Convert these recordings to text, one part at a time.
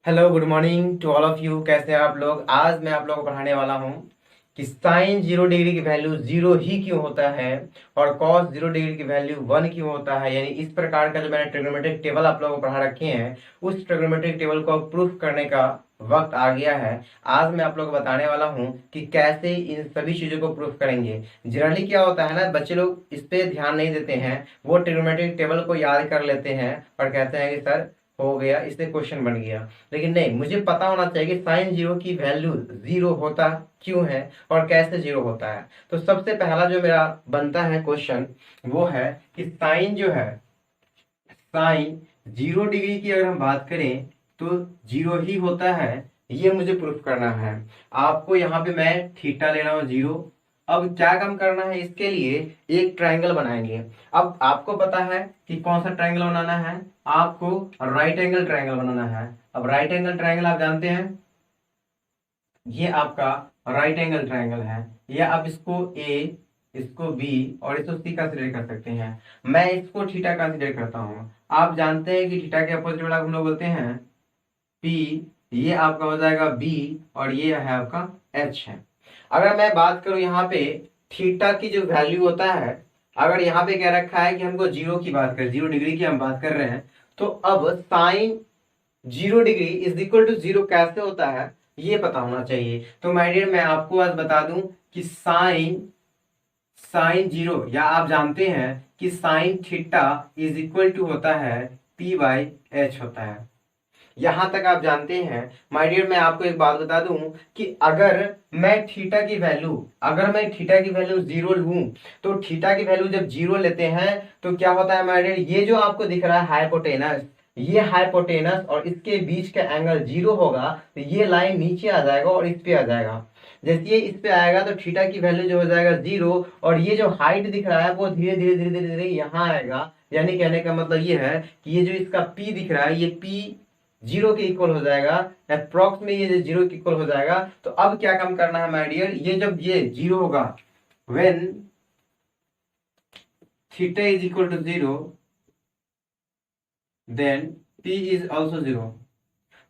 Hello good morning to all of you. कैसे हैं आप लोग? आज मैं आप लोगों को पढ़ाने वाला हूं कि साइन 0 डिग्री की वैल्यू 0 ही क्यों होता है और कॉस 0 डिग्री की वैल्यू 1 क्यों होता है। यानी इस प्रकार का जो मैंने ट्रिग्नोमेट्रिक टेबल आप लोगों को पढ़ा रखे हैं, उस ट्रिग्नोमेट्रिक टेबल को प्रूफ करने का वक्त आ गया है। आज मैं आप लोगों को बताने वाला हूं कि कैसे इन सभी चीजों को प्रूफ करेंगे। जनरली क्या होता है ना, बच्चे लोग इस पे ध्यान नहीं देते हैं, वो ट्रिग्नोमेट्रिक टेबल को याद कर लेते हैं और कहते हैं कि सर हो गया, इससे क्वेश्चन बन गया। लेकिन नहीं, मुझे पता होना चाहिए कि साइन 0 की वैल्यू 0 होता क्यों है और कैसे 0 होता है। तो सबसे पहला जो मेरा बनता है क्वेश्चन वो है कि साइन जो है, साइन 0 डिग्री की अगर हम बात करें तो 0 ही होता है, ये मुझे प्रूफ करना है। आपको यहाँ पे मैं थीटा ले रहा हूँ 0। अब क्या काम करना है, इसके लिए एक ट्रायंगल बनाएंगे। अब आपको पता है कि कौन सा ट्रायंगल बनाना है, आपको राइट एंगल ट्रायंगल बनाना है। अब राइट एंगल ट्रायंगल आप जानते हैं, ये आपका राइट एंगल ट्रायंगल है। या आप इसको ए, इसको बी और इसको सी कंसिडर कर सकते हैं। मैं इसको थीटा कंसिडर करता हूँ। आप जानते हैं कि थीटा के अपोजिट वाला हम लोग बोलते हैं पी। ये आपका हो जाएगा बी और ये है आपका एच है। अगर मैं बात करूं यहाँ पे थीटा की जो वैल्यू होता है, अगर यहाँ पे क्या रखा है कि हमको 0 की बात कर, 0 डिग्री की हम बात कर रहे हैं, तो अब sine 0 degree is equal to 0 कैसे होता है ये पता होना चाहिए। तो माय डियर, मैं आपको आज बता दूं कि साइन साइन 0, या आप जानते हैं कि sine theta is equal to होता है पी बाई एच होता है। यहां तक आप जानते हैं। माय डियर, मैं आपको एक बात बता दूं कि अगर मैं थीटा की वैल्यू 0 लूं, तो थीटा की वैल्यू जब 0 लेते हैं तो क्या होता है माय डियर, ये जो आपको दिख रहा है हाइपोटेनस, ये हाइपोटेनस और इसके बीच का एंगल 0 होगा, तो ये लाइन नीचे आ जाएगा और इस पे आ जाएगा। जैसे ये इस पे आएगा तो थीटा की वैल्यू जो हो जाएगा 0, और ये जो हाइट दिख रहा है वो धीरे धीरे धीरे धीरे धीरे यहाँ आएगा। यानी कहने का मतलब ये है कि ये जो इसका P दिख रहा है, ये P 0 के इक्वल हो जाएगा, अप्रोक्स में ये 0 के इक्वल हो जाएगा। तो अब क्या काम करना है माय डियर, ये जब ये 0 होगा, when theta is equal to 0, then P is also 0।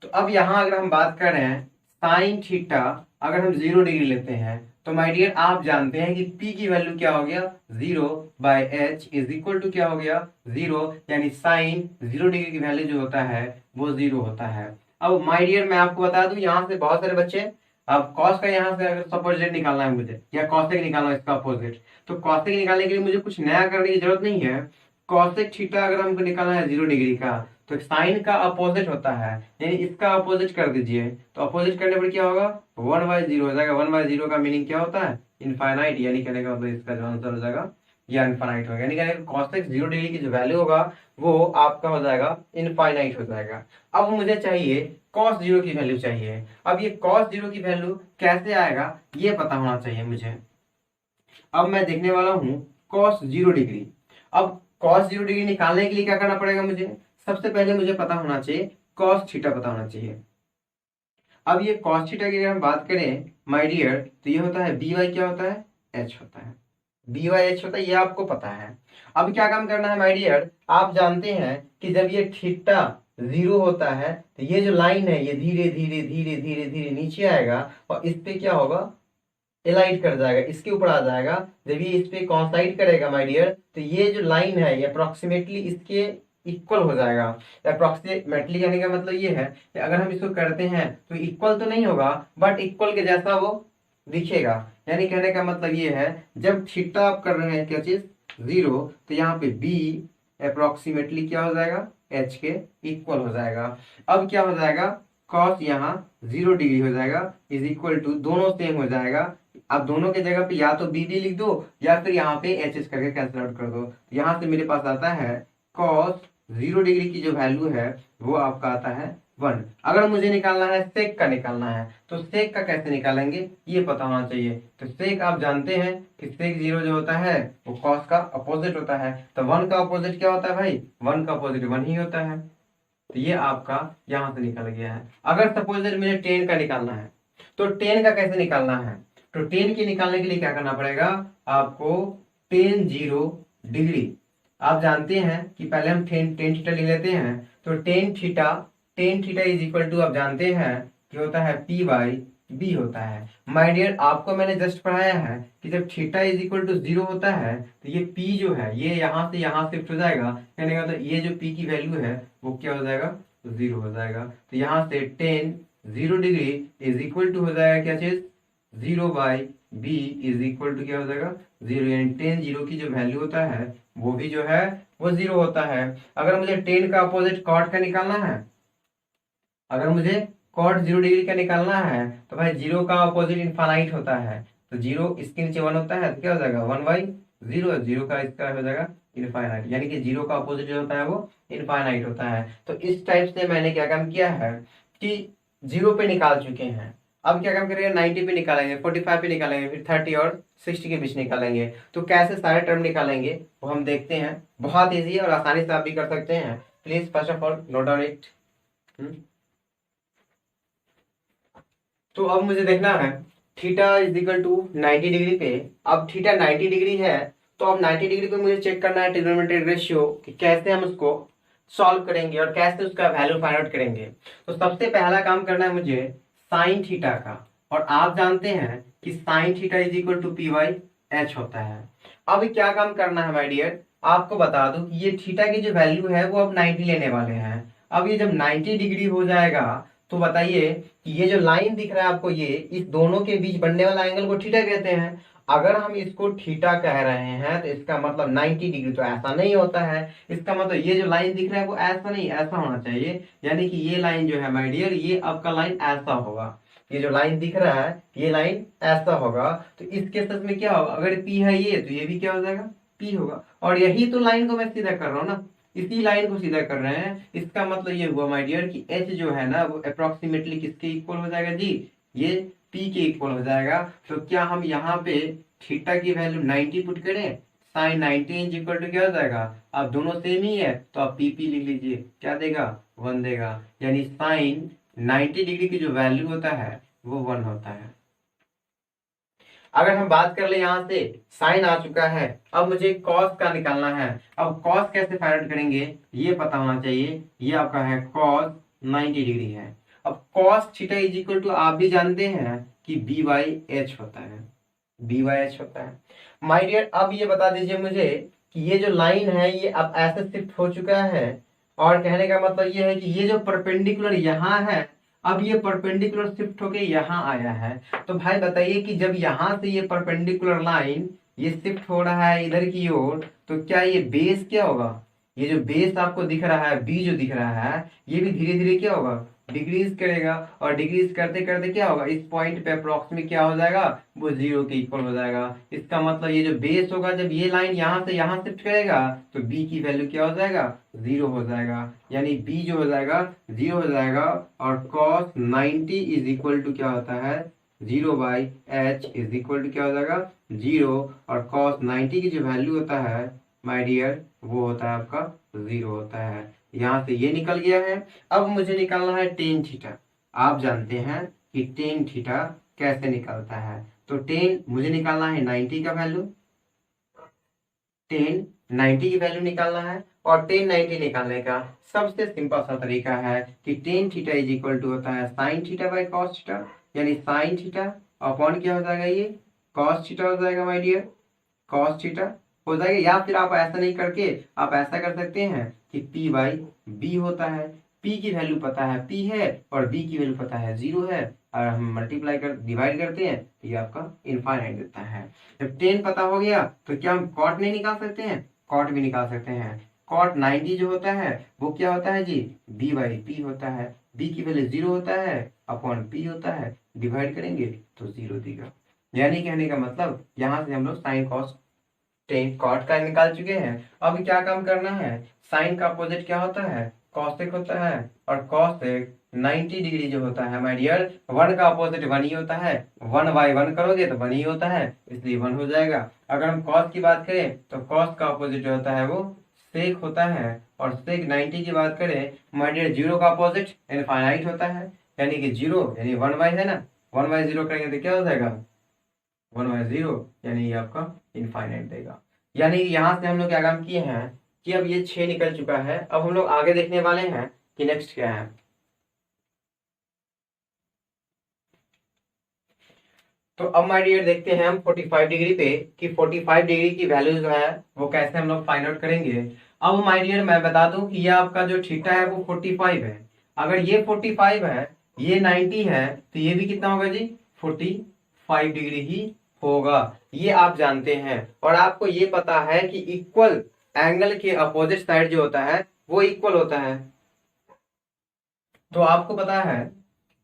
तो अब यहां अगर हम बात कर रहे हैं साइन थीटा, अगर हम 0 डिग्री लेते हैं तो माय डियर आप जानते हैं कि P की वैल्यू क्या हो गया, 0 by H is equal to क्या हो गया, 0। यानी साइन 0 डिग्री की वैल्यू जो होता है वो 0 होता है। अब माय डियर, मैं आपको बता दूं, यहाँ से बहुत सारे बच्चे, अब कॉस का यहाँ से अगर सपोजिट निकालना है मुझे, या कॉसेक निकालना है इसका अपोजिट, तो कॉसेक निकालने के लिए मुझे कुछ नया करने की जरूरत नहीं है। कॉसेक थीटा अगर हमको निकालना है 0 डिग्री का, तो साइन का अपोजिट होता है, यानी इसका अपोजिट कर दीजिए। तो अपोजिट करने पर क्या होगा, 1/0 हो जाएगा। 1/0 का मीनिंग क्या होता है, इनफाइनाइट। यानी कहने का मतलब इसका जो आंसर हो जाएगा ये इनफाइनाइट होगा। यानी कहने का कॉसेक 0 डिग्री की जो वैल्यू होगा वो आपका हो जाएगा इनफाइनाइट हो जाएगा। अब मुझे चाहिए कॉस 0 की वैल्यू चाहिए। अब ये कॉस 0 की वैल्यू कैसे आएगा ये पता होना चाहिए मुझे। अब मैं देखने वाला हूँ कॉस 0 डिग्री। अब कॉस 0 डिग्री निकालने के लिए क्या करना पड़ेगा मुझे, सबसे पहले मुझे पता होना चाहिए कॉस थीटा पता होना चाहिए। अब ये कॉस थीटा की अगर हम बात करें माय डियर, तो ये होता है बी वाई क्या होता है, एच होता है। बी वाई एच होता है, ये आपको पता है। अब क्या काम करना है माय डियर, आप जानते हैं कि जब ये थीटा 0 होता है तो ये जो लाइन है ये धीरे धीरे धीरे धीरे धीरे नीचे आएगा और इस पे क्या होगा, एलाइट कर जाएगा, इसके ऊपर आ जाएगा। जब ये इस पे कॉन्साइड करेगा माय डियर, तो ये जो लाइन है ये अप्रोक्सीमेटली इसके इक्वल हो जाएगा। अप्रोक्सीमेटली कहने का मतलब ये है कि अगर हम इसको करते हैं तो इक्वल तो नहीं होगा, बट इक्वल के जैसा वो दिखेगा। यानी कहने का मतलब ये है, जब थीटा आप कर रहे हैं क्या चीज 0, तो यहाँ पे बी अप्रोक्सीमेटली क्या हो जाएगा, एच के इक्वल हो जाएगा। अब क्या हो जाएगा, कॉस यहाँ 0 डिग्री हो जाएगा इज इक्वल टू, दोनों सेम हो जाएगा। अब दोनों के जगह पे या तो बी डी लिख दो या फिर यहाँ पे एच एच करके कैंसिल आउट कर दो। यहाँ से मेरे पास आता है कॉस 0 डिग्री की जो वैल्यू है वो आपका आता है 1। अगर मुझे निकालना है सेक का निकालना है, तो सेक का कैसे निकालेंगे ये पता होना चाहिए। तो सेक आप जानते हैं कि सेक 0 जो होता है वो कॉस का अपोजिट होता है। तो 1 का अपोजिट क्या होता है भाई, 1 का अपोजिट 1 ही होता है। तो ये आपका यहां से निकल गया है। अगर सपोज मुझे 10 का निकालना है, तो 10 का कैसे निकालना है, तो 10 के निकालने के लिए क्या करना पड़ेगा आपको, टेन 0 डिग्री। आप जानते हैं कि पहले हम टेन टेन थीटा ले लेते हैं, तो tan theta tan theta is equal to आप जानते हैं कि होता है पी बाई बी होता है। माय डियर आपको मैंने जस्ट पढ़ाया है कि जब थीटा इज इक्वल टू 0 होता है तो ये पी जो है ये यहाँ से यहाँ शिफ्ट हो जाएगा, कहने का मतलब ये जो पी की वैल्यू है वो क्या हो जाएगा, 0 हो जाएगा। तो यहाँ से tan 0 degree is equal to हो जाएगा क्या चीज, 0 by B is equal to क्या हो जाएगा 0, यानी टेन 0 की जो वैल्यू होता है वो भी जो है वो 0 होता है। अगर मुझे टेन का अपोजिट कॉट का निकालना है, अगर मुझे कॉट 0 डिग्री का निकालना है तो भाई 0 का अपोजिट इनफाइनाइट होता है, तो 0 इसके नीचे 1 होता है तो क्या हो जाएगा 1 बाई 0, 0 का इसका हो जाएगा इनफाइनाइट, यानी कि 0 का अपोजिट जो होता है वो इनफाइनाइट होता है। तो इस टाइप से मैंने क्या काम किया है कि 0 पे निकाल चुके हैं। अब क्या काम करेंगे 90 पे निकालेंगे, 45 पे निकालेंगे, फिर 30 और 60 के बीच निकालेंगे। तो कैसे सारे टर्म निकालेंगे वो हम देखते हैं। बहुत ईजी है और आसानी से आप भी कर सकते हैं। Please first of all note down it. तो अब मुझे देखना है theta is equal to 90 degree पे। अब थीटा 90 डिग्री है तो अब 90 डिग्री पे मुझे चेक करना है ट्रिग्नोमेट्रिक रेशियो कि कैसे हम उसको सॉल्व करेंगे और कैसे उसका वैल्यू फाइंड आउट करेंगे। तो सबसे पहला काम करना है मुझे साइन थीटा का, और आप जानते हैं कि sine theta is equal to P by H होता है। अब क्या काम करना है माय डियर, आपको बता दूं कि ये थीटा की जो वैल्यू है वो अब 90 लेने वाले हैं। अब ये जब 90 डिग्री हो जाएगा तो बताइए कि ये जो लाइन दिख रहा है आपको, ये इस दोनों के बीच बनने वाला एंगल को थीटा कहते हैं। अगर हम इसको थीटा कह रहे हैं तो इसका मतलब 90 डिग्री तो ऐसा नहीं होता है। इसका मतलब ये जो लाइन दिख रहा है वो ऐसा नहीं, ऐसा होना चाहिए। यानी कि ये लाइन जो है माय डियर ये आपका लाइन ऐसा होगा। ये जो लाइन दिख रहा है ये लाइन ऐसा होगा। तो इस केस में क्या होगा, अगर पी है ये तो ये भी क्या हो जाएगा पी होगा। और यही तो लाइन को मैं सीधा कर रहा हूँ ना, इसी लाइन को सीधा कर रहे हैं। इसका मतलब ये हुआ माय डियर कि एच जो है ना वो अप्रोक्सीमेटली किसके इक्वल हो जाएगा जी, ये पी के इक्वल हो जाएगा। तो क्या हम यहाँ पे थीटा की वैल्यू 90 पुट करें, साइन 90 इज इक्वल टू क्या हो जाएगा, अब दोनों सेम ही है तो आप पी पी लिख लीजिए, क्या देगा 1 देगा। यानी साइन 90 डिग्री की जो वैल्यू होता है वो 1 होता है। अगर हम बात कर ले यहाँ से साइन आ चुका है, अब मुझे कॉस का निकालना है। अब कॉस कैसे फाइंड आउट करेंगे ये पता होना चाहिए। ये आपका है कॉस 90 डिग्री है। अब cos theta is equal to आप भी जानते हैं कि बी बाई एच होता है, बी बाई एच होता है। माय डियर अब ये बता दीजिए मुझे कि ये जो लाइन है ये अब ऐसे शिफ्ट हो चुका है, और कहने का मतलब ये है कि ये जो परपेंडिकुलर यहाँ है अब ये परपेंडिकुलर शिफ्ट होके यहाँ आया है। तो भाई बताइए कि जब यहाँ से ये परपेंडिकुलर लाइन ये शिफ्ट हो रहा है इधर की ओर तो क्या ये बेस क्या होगा, ये जो बेस आपको दिख रहा है बी जो दिख रहा है ये भी धीरे धीरे क्या होगा डिक्रीज करेगा। और डिक्रीज करते करते क्या होगा इस पॉइंट पे अप्रोक्सीमेट क्या हो जाएगा वो 0 के इक्वल हो जाएगा। इसका मतलब ये जो बेस होगा जब ये लाइन यहाँ से यहाँ शिफ्ट करेगा तो b की वैल्यू क्या हो जाएगा 0 हो जाएगा। यानी b जो हो जाएगा 0 हो जाएगा। और cos 90 इज इक्वल टू क्या होता है 0 by H is equal to क्या हो जाएगा 0। और cos 90 की जो वैल्यू होता है माय डियर वो होता है आपका 0 होता है। यहाँ से ये निकल गया है। अब मुझे निकालना है टेन थीटा। आप जानते हैं कि टेन थीटा कैसे निकलता है। तो टेन मुझे निकालना है 90 का वैल्यू, टेन 90 की वैल्यू निकालना है। और टेन 90 निकालने का सबसे सिंपल सा तरीका है कि tan theta is equal to होता है sine theta by cos theta, यानी साइन थीटा अपॉन क्या हो जाएगा ये कॉस थीटा हो जाएगा माय डियर, कॉस थीटा हो जाएगा। या फिर आप ऐसा नहीं करके आप ऐसा कर सकते हैं कि p बाई बी होता है। p की वैल्यू पता है p है और b की वैल्यू पता है 0 है, और हम मल्टीप्लाई कर डिवाइड करते हैं तो ये आपका इनफाइनाइट देता है। जब 10 पता हो गया तो क्या हम कॉट नहीं निकाल सकते हैं, कॉट भी निकाल सकते हैं। कॉट 90 जो होता है वो क्या होता है जी b बाई पी होता है, b की वैल्यू 0 होता है अपॉन p होता है, डिवाइड करेंगे तो 0 देगा। यानी कहने का मतलब यहाँ से हम लोग साइन कॉस टेन कॉट का निकाल चुके हैं। अब क्या काम करना है, साइन का अपोजिट क्या होता है कॉसेक होता है, और कॉसेक 90 डिग्री जो होता है माय डियर 1 का अपोजिट 1 ही होता है। 1 बाई 1 करोगे तो 1 ही होता है, इसलिए 1 हो जाएगा। अगर हम कॉस की बात करें तो कॉस का अपोजिट जो होता है वो सेक होता है, और सेक 90 की बात करें माय डियर 0 का अपोजिट इनफाइनाइट होता है, यानी कि 0 यानी 1 बाई है ना, 1 बाई 0 करेंगे तो क्या हो जाएगा 1 बाई 0, यानी ये आपका इनफाइनाइट देगा। यानी यहाँ से हम लोग क्या काम किए हैं कि अब ये 6 निकल चुका है। अब हम लोग आगे देखने वाले हैं कि नेक्स्ट क्या है। तो अब माय डियर देखते हैं हम 45 डिग्री पे कि 45 डिग्री की वैल्यू जो है वो कैसे हम लोग फाइंड आउट करेंगे। अब माय डियर मैं बता दूं कि ये आपका जो थीटा है वो 45 है। अगर ये 45 है, ये 90 है, तो ये भी कितना होगा जी, 45 डिग्री ही होगा। ये आप जानते हैं। और आपको ये पता है कि इक्वल एंगल के अपोजिट साइड जो होता है वो इक्वल होता है। तो आपको पता है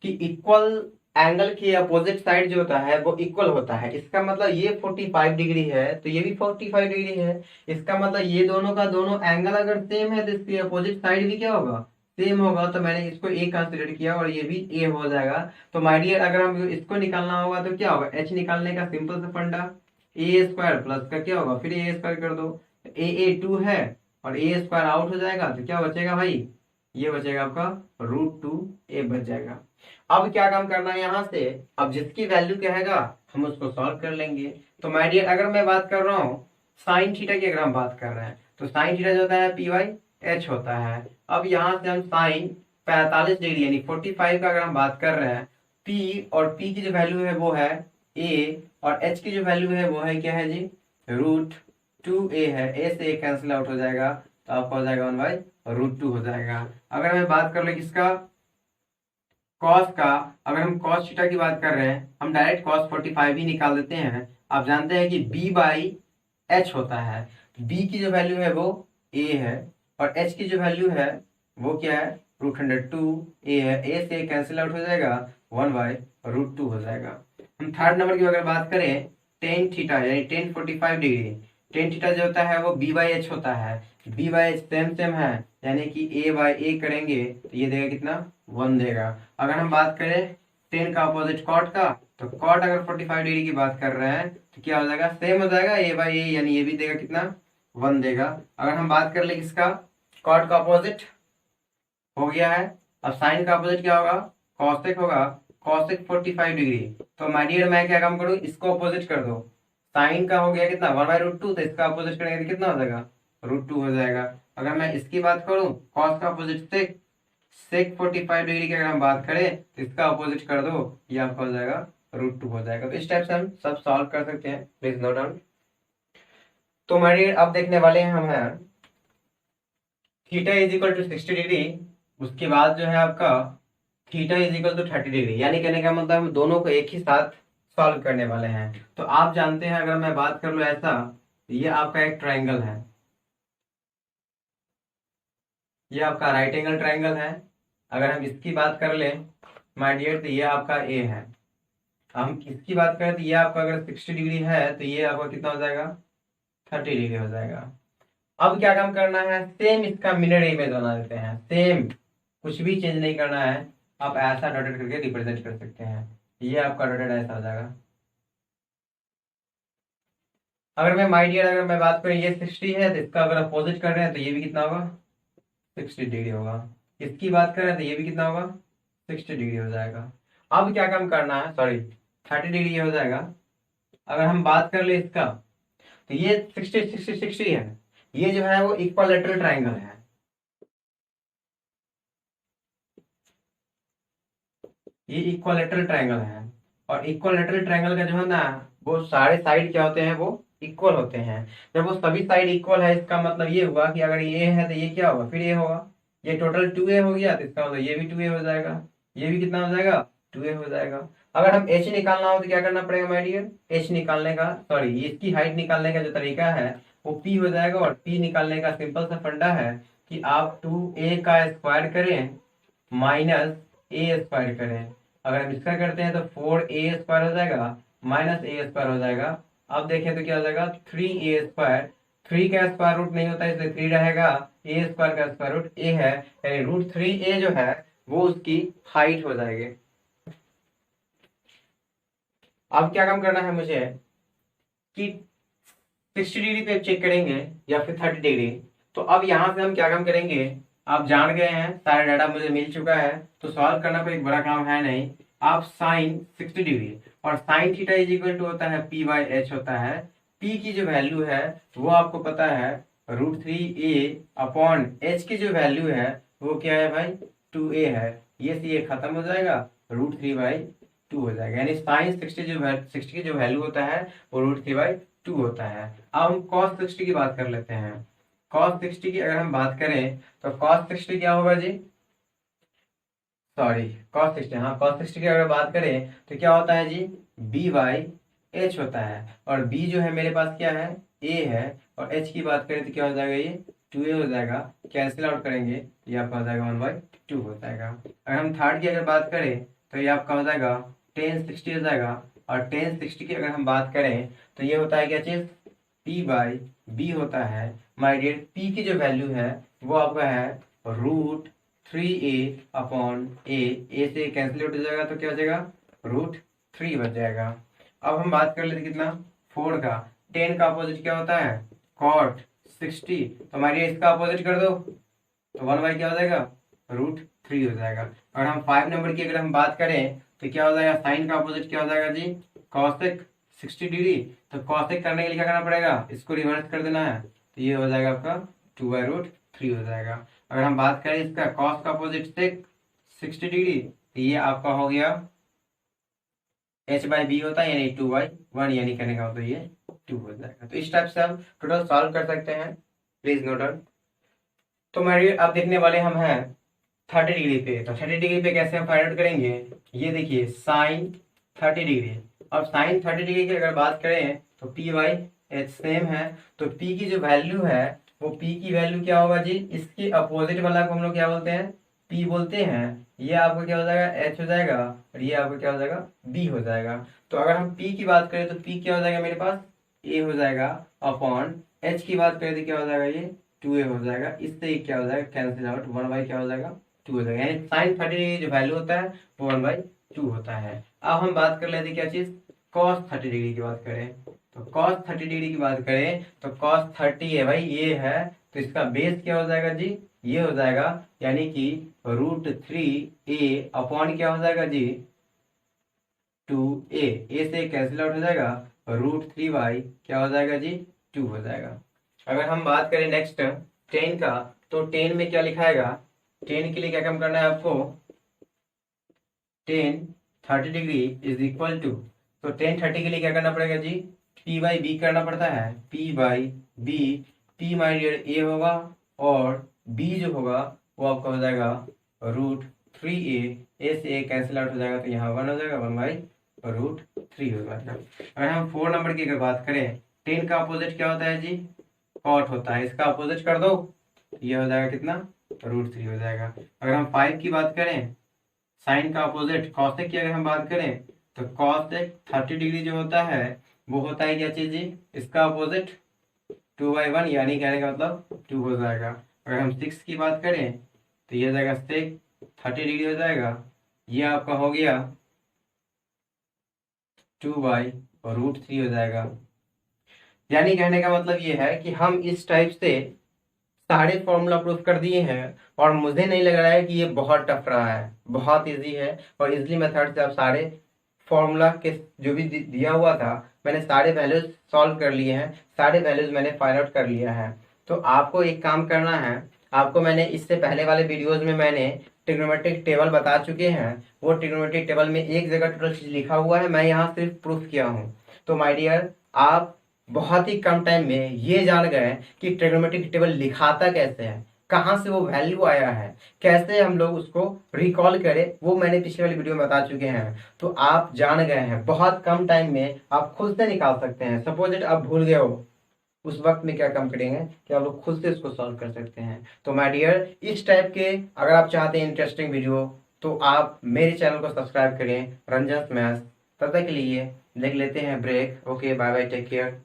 कि इक्वल एंगल के अपोजिट साइड जो होता है वो इक्वल होता है। इसका मतलब ये 45 डिग्री है तो ये भी 45 डिग्री है। इसका मतलब ये दोनों का दोनों एंगल अगर सेम है तो इसकी अपोजिट साइड भी क्या होगा, सेम होगा। तो मैंने इसको ए कंसिडर किया और ये भी ए हो जाएगा। तो माय डियर अगर हम इसको निकालना होगा तो क्या होगा, एच निकालने का सिंपल सा फंडा, ए स्क्वायर प्लस का क्या होगा, फिर ए स्क्वायर कर दो। ए 2 है और ए स्क्वायर आउट हो जाएगा तो क्या बचेगा भाई, ये बचेगा आपका √2a बच जाएगा। अब क्या काम करना है यहाँ से, अब जिसकी वैल्यू क्या हैगा हम उसको सॉल्व कर लेंगे। तो माय डियर अगर मैं बात कर रहा हूँ साइन थीटा की, अगर हम बात कर रहे हैं तो साइन थीटा जो होता है पी वाई एच होता है। अब यहाँ से हम साइन 45 डिग्री यानी 45 का अगर हम बात कर रहे हैं, पी और पी की जो वैल्यू है वो है ए और एच की जो वैल्यू है वो है क्या है जी, √2a है। ए से ए कैंसिल आउट हो जाएगा तो आपका हो जाएगा 1/√2 हो जाएगा। अगर मैं बात कर ले किसका, कॉस का, अगर हम कॉस थीटा की बात कर रहे हैं हम डायरेक्ट कॉस 45 ही निकाल देते हैं। आप जानते हैं कि b/h होता है। b की जो वैल्यू है वो a है और h की जो वैल्यू है वो क्या है, √2a है। a से कैंसिल आउट हो जाएगा 1/√2 हो जाएगा। हम थर्ड नंबर की अगर बात करें टेन थीटा यानी टेन 45 डिग्री, टेन थीटा जो होता है वो b/h होता है। b/h सेम सेम है यानी कि a/a करेंगे तो ये देगा कितना, 1 देगा। अगर हम बात करें टेन का अपोजिट कॉट का, तो कॉट अगर 45 डिग्री की बात कर रहे हैं तो क्या हो जाएगा, सेम हो जाएगा a/a यानी ये भी देगा कितना, 1 देगा। अगर हम बात कर ले किसका, कॉट का अपोजिट हो गया है। अब साइन का अपोजिट क्या होगा, कॉसेक होगा। कॉसेक 45 डिग्री, तो माय डियर मैं क्या काम करूँ, इसको अपोजिट कर दो। साइन का हो गया कितना 1/√2, तो इसका अपोजिट करेंगे तो कितना हो जाएगा, √2 हो जाएगा। अगर मैं इसकी बात करूं कॉस का अपोजिट सेक, सेक 45 डिग्री की अगर हम बात करें तो इसका अपोजिट कर दो, ये आपका हो जाएगा √2 हो जाएगा। तो इस टाइप से हम सब सॉल्व कर सकते हैं, प्लीज नोट डाउन। तो माय डियर अब देखने वाले हैं हम है theta is equal to 60 degree, उसके बाद जो है आपका theta is equal to 30 degree, यानी कहने का मतलब हम दोनों को एक ही साथ सॉल्व करने वाले हैं। तो आप जानते हैं अगर मैं बात कर लूं ऐसा, ये आपका एक ट्रायंगल है, ये आपका राइट एंगल ट्रायंगल है। अगर हम इसकी बात कर लें माय डियर तो ये आपका ए है। हम इसकी बात करें तो ये आपका अगर 60 डिग्री है तो ये आपका कितना हो जाएगा, 30 डिग्री हो जाएगा। अब क्या काम करना है, सेम इसका मिरर इमेज बना देते हैं, सेम कुछ भी चेंज नहीं करना है। आप ऐसा डॉटेड करके रिप्रेजेंट कर सकते हैं, ये आपका डॉटेड ऐसा हो जाएगा। अगर मैं माय डियर अगर मैं बात करूं ये 60 है तो इसका अगर अपोजिट कर रहे हैं तो ये भी कितना होगा, 60 डिग्री होगा। इसकी बात करें तो ये भी कितना होगा, 60 डिग्री हो जाएगा। अब क्या काम करना है, सॉरी 30 डिग्री हो जाएगा। अगर हम बात कर ले इसका तो ये 60 60 60 है, ये जो है वो इक्वालेटरल ट्रायंगल है। ये इक्वालेटरल ट्रायंगल है और इक्वालेटरल ट्रायंगल का जो है ना वो सारे साइड क्या होते हैं, वो इक्वल होते हैं। जब वो सभी साइड इक्वल है इसका मतलब ये हुआ कि अगर ये है तो ये क्या होगा, फिर ये होगा। ये टोटल 2a हो गया तो इसका मतलब ये भी 2a हो जाएगा, ये भी कितना हो जाएगा, 2a हो जाएगा। अगर हम h निकालना हो तो क्या करना पड़ेगा माय डियर, h निकालने का, सॉरी इसकी हाइट निकालने का जो तरीका है वो p हो जाएगा। और p निकालने का सिंपल सा फंडा है कि आप 2a का स्क्वायर करें माइनस a स्क्वायर करें। अगर हम इसका करते हैं तो 4a स्क्वायर हो जाएगा माइनस a स्क्वायर हो जाएगा। अब देखें तो क्या हो जाएगा 3a स्क्वायर, 3 का स्क्वायर रूट नहीं होता इसलिए 3 रहेगा, a स्क्वायर का स्क्वायर रूट a है यानी √3a जो है वो उसकी हाइट हो जाएगी। अब क्या काम करना है मुझे कि 60 डिग्री पे चेक करेंगे या फिर 30 डिग्री। तो अब यहां से हम क्या काम करेंगे, आप जान गए हैं, सारा डाटा मुझे मिल चुका है तो सॉल्व करना कोई बड़ा काम है नहीं। आप साइन 60 डिग्री और sine theta is equal to होता है p/h होता है। p की जो वैल्यू है वो आपको पता है √3a अपॉन h की जो वैल्यू है वो क्या है भाई, 2a है। ये से ये खत्म हो जाएगा, √3/2 2 हो जाएगा, यानी साइन 60 की जो वैल्यू होता है वो √3/2 होता है। अब हम cos 60 की बात कर लेते हैं। cos 60 की अगर हम बात करें तो cos 60 क्या होगा जी, सॉरी cos 60, हाँ cos 60 की अगर बात करें तो क्या होता है जी, b/h होता है, और b जो है मेरे पास क्या है, a है, और h की बात करें तो क्या हो जाएगा, ये 2a हो जाएगा। कैंसिल आउट करेंगे तो ये आपका हो जाएगा 1/2 हो जाएगा। अगर हम थर्ड की अगर बात करें तो ये आपका हो जाएगा tan 60 हो जाएगा, और tan 60 की अगर हम बात करें तो ये होता है क्या चीज, p/b होता है। माय डियर p की जो वैल्यू है वो आपका है √3a/a, a से कैंसिल आउट हो जाएगा तो क्या हो जाएगा, √3 बच जाएगा। अब हम बात कर लेते कितना, 4 का। 10 का अपोजिट क्या होता है, cot 60, तो हमारी इसका अपोजिट कर दो तो 1 क्या हो जाएगा, √3 हो जाएगा। और हम 5 नंबर की अगर हम बात करें तो क्या हो जाएगा, साइन का अपोजिट क्या हो जाएगा जी, cosec 60 डिग्री। तो cosec करने के लिए क्या करना पड़ेगा, इसको रिवर्स कर देना है, तो ये हो जाएगा आपका 2/√3 हो जाएगा। अगर हम बात करें इसका cos का अपोजिट से 60 डिग्री, तो ये आपका हो गया h/b होता है, यानी 2/1, यानी करने का मतलब ये 2 हो जाएगा। तो इस टाइप से हम टोटल सॉल्व कर सकते हैं, प्लीज नोट डाउन। तो मेरी अब देखने वाले हम हैं 30 डिग्री पे। तो 30 डिग्री पे कैसे हम फाइंड आउट करेंगे, ये देखिए साइन 30 डिग्री। अब साइन 30 डिग्री की अगर बात करें तो p/h सेम है, तो p की जो वैल्यू है वो p की वैल्यू क्या होगा जी, इसके अपोजिट वाला को हम लोग क्या बोलते हैं, p बोलते हैं। ये आपका क्या हो जाएगा, h हो जाएगा, और ये आपका क्या हो जाएगा, b हो जाएगा। तो अगर हम p की बात करें तो p क्या हो जाएगा मेरे पास, a हो जाएगा, अपॉन h की बात करें तो क्या हो जाएगा, ये 2a हो जाएगा। इससे क्या हो जाएगा, कैंसिल आउट, 1 क्या हो जाएगा, 2 हो जाएगा। यानी साइन 30 जो वैल्यू होता है वो 1/2 होता है। अब हम बात कर लेते हैं क्या चीज, cos 30 डिग्री की बात करें। तो cos 30 डिग्री की बात करें तो cos 30 है भाई, ये है, तो इसका बेस क्या हो जाएगा जी, ये हो जाएगा, यानी कि √3a अपॉन क्या हो जाएगा जी, 2a। a से कैंसिल आउट हो जाएगा, √3 क्या हो जाएगा जी, 2 हो जाएगा। अगर हम बात करें नेक्स्ट 10 का, तो 10 में क्या लिखाएगा, 10 के लिए क्या काम करना है आपको, tan 30 degree is equal to, तो tan 30 के लिए क्या करना पड़ेगा जी, p/b करना पड़ता है, p/b, p my dear a होगा, और b जो होगा वो आपका हो जाएगा √3a, a से a कैंसिल आउट हो जाएगा तो यहाँ 1 हो जाएगा, 1/√3 हो जाएगा। अगर हम 4 नंबर की अगर बात करें, 10 का अपोजिट क्या होता है जी, cot होता है, इसका अपोजिट कर दो, ये हो जाएगा कितना, √3 हो जाएगा। अगर हम 5 की बात करें, साइन का अपोजिट cosec की अगर हम बात करें तो cosec 30 डिग्री जो होता है वो होता है क्या चीज जी, इसका अपोजिट 2/1, यानी कहने का मतलब 2 हो जाएगा। अगर हम 6 की बात करें तो ये हो जाएगा sec 30 डिग्री हो जाएगा, ये आपका हो गया 2/√3 हो जाएगा। यानी कहने का मतलब ये है कि हम इस टाइप से सारे फॉर्मूला प्रूफ कर दिए हैं, और मुझे नहीं लग रहा है कि ये बहुत टफ रहा है, बहुत इजी है, और इजली मेथड से आप सारे फॉर्मूला के जो भी दिया हुआ था मैंने सारे वैल्यूज सॉल्व कर लिए हैं, सारे वैल्यूज मैंने फाइंड आउट कर लिया है। तो आपको एक काम करना है, आपको मैंने इससे पहले वाले वीडियोज में मैंने ट्रिग्नोमेट्रिक टेबल बता चुके हैं, वो ट्रिग्नोमेट्रिक टेबल में एक जगह टोटल चीज लिखा हुआ है, मैं यहाँ सिर्फ प्रूफ किया हूँ। तो माय डियर आप बहुत ही कम टाइम में ये जान गए कि ट्रिग्नोमेट्रिक टेबल लिखाता कैसे है, कहाँ से वो वैल्यू आया है, कैसे हम लोग उसको रिकॉल करें, वो मैंने पिछले वाली वीडियो में बता चुके हैं। तो आप जान गए हैं, बहुत कम टाइम में आप खुद से निकाल सकते हैं। सपोज आप भूल गए हो, उस वक्त में क्या काम करेंगे कि आप लोग खुद से इसको सॉल्व कर सकते हैं। तो माय डियर इस टाइप के अगर आप चाहते हैं इंटरेस्टिंग वीडियो तो आप मेरे चैनल को सब्सक्राइब करें, रंजन मैथ्स। तब तक के लिए देख लेते हैं break. Okay, bye bye, take care.